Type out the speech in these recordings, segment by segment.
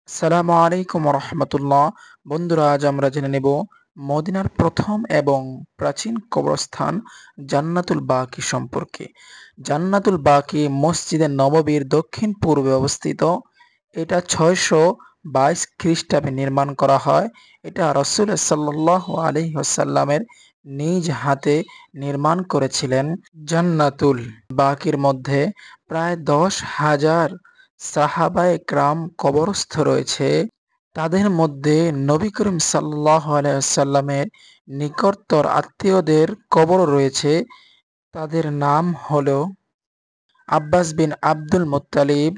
আসসালামু আলাইকুম রহমতুল্লাহ। বন্ধুরা, আজ আমরা জেনে নেব মদিনার প্রথম এবং প্রাচীন কবরস্থান জান্নাতুল বাকি সম্পর্কে। জান্নাতুল বাকি মসজিদে নববীর দক্ষিণ পূর্বে অবস্থিত। এটা 622 খ্রিস্টাব্দে নির্মাণ করা হয়। এটা রাসূল সাল্লাল্লাহু আলাইহি ওয়াসাল্লামের নিজ হাতে নির্মাণ করেছিলেন। জান্নাতুল বাকির মধ্যে প্রায় 10,000 সাহাবায়ে কেরাম কবরস্থ রয়েছে। তাদের মধ্যে নবী করিম সাল্লাল্লাহু আলাইহি ওয়াসাল্লামের নিকটতর আত্মীয়দের কবরও রয়েছে। তাদের নাম হলো আব্বাস বিন আব্দুল মুত্তালিব,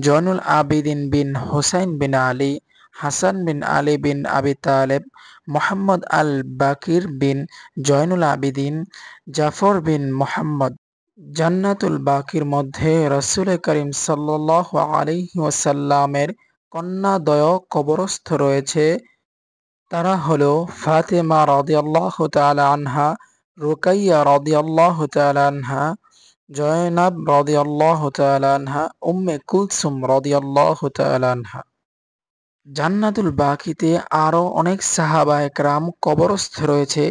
জয়নুল আবেদিন বিন হুসাইন বিন আলী, হাসান বিন আলী বিন আবি তালেব, মোহাম্মদ আল বাকির বিন জয়নুল আবেদিন, জাফর বিন মোহাম্মদ। জান্নাতুল বাকির মধ্যে রাসূল করিম সাল্লাল্লাহু আলাইহি ওয়াসাল্লামের কন্যাদ্বয় কবরস্থ রয়েছে। তারা হলো ফাতেমা রাদিয়াল্লাহু তাআলা আনহা, রুকাইয়া রাদিয়াল্লাহু তাআলা আনহা, জয়নাব রাদিয়াল্লাহু তাআলা আনহা, উম্মে কুলসুম রাদিয়াল্লাহু তাআলা আনহা। জান্নাতুল বাকিতে আরো অনেক সাহাবায়ে কেরাম কবরস্থ রয়েছে।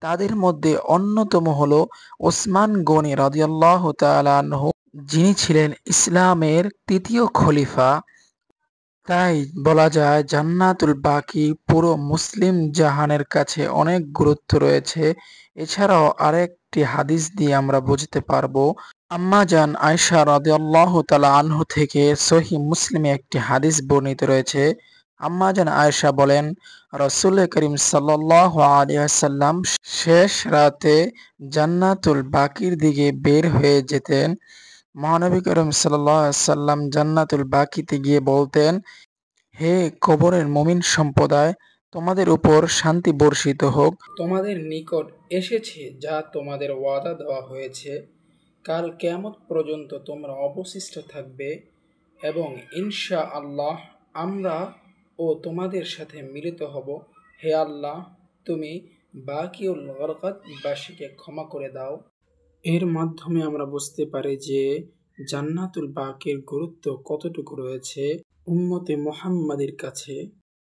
তাদের মধ্যে অন্যতম হলো ওসমান গনি রাদিয়াল্লাহু তাআলা আনহু, যিনি ছিলেন ইসলামের তৃতীয় খলিফা। তাই বলা যায় জান্নাতুল বাকি পুরো মুসলিম জাহানের কাছে অনেক গুরুত্ব রয়েছে। এছাড়াও আরেকটি হাদিস দিয়ে আমরা বুঝতে পারবো। আম্মাজান আয়েশা রাদিয়াল্লাহু তাআলা আনহু থেকে সহিহ মুসলিমে একটি হাদিস বর্ণিত রয়েছে। আম্মাজান আয়েশা বলেন, রাসূল করিম সাল্লাল্লাহু আলাইহি ওয়াসাল্লাম শেষ রাতে জান্নাতুল বাকির দিকে বের হয়ে যেতেন। মহানবী করিম সাল্লাল্লাহু আলাইহি ওয়াসাল্লাম জান্নাতুল বাকিতে গিয়ে বলতেন, হে কবরের মুমিন সম্প্রদায়, তোমাদের উপর শান্তি বর্ষিত হোক। তোমাদের নিকট এসেছে যা তোমাদের ওয়াদা দেওয়া হয়েছে। কাল কিয়ামত পর্যন্ত তোমরা অবশিষ্ট থাকবে এবং ইনশাআল্লাহ আমরা ও তোমাদের সাথে মিলিত হব। হে আল্লাহ, তুমি বাকিউল গরকাত বাসীকে ক্ষমা করে দাও। এর মাধ্যমে আমরা বুঝতে পারি যে জান্নাতুল বাকির গুরুত্ব কতটুকু রয়েছে উম্মতে মুহাম্মাদের কাছে।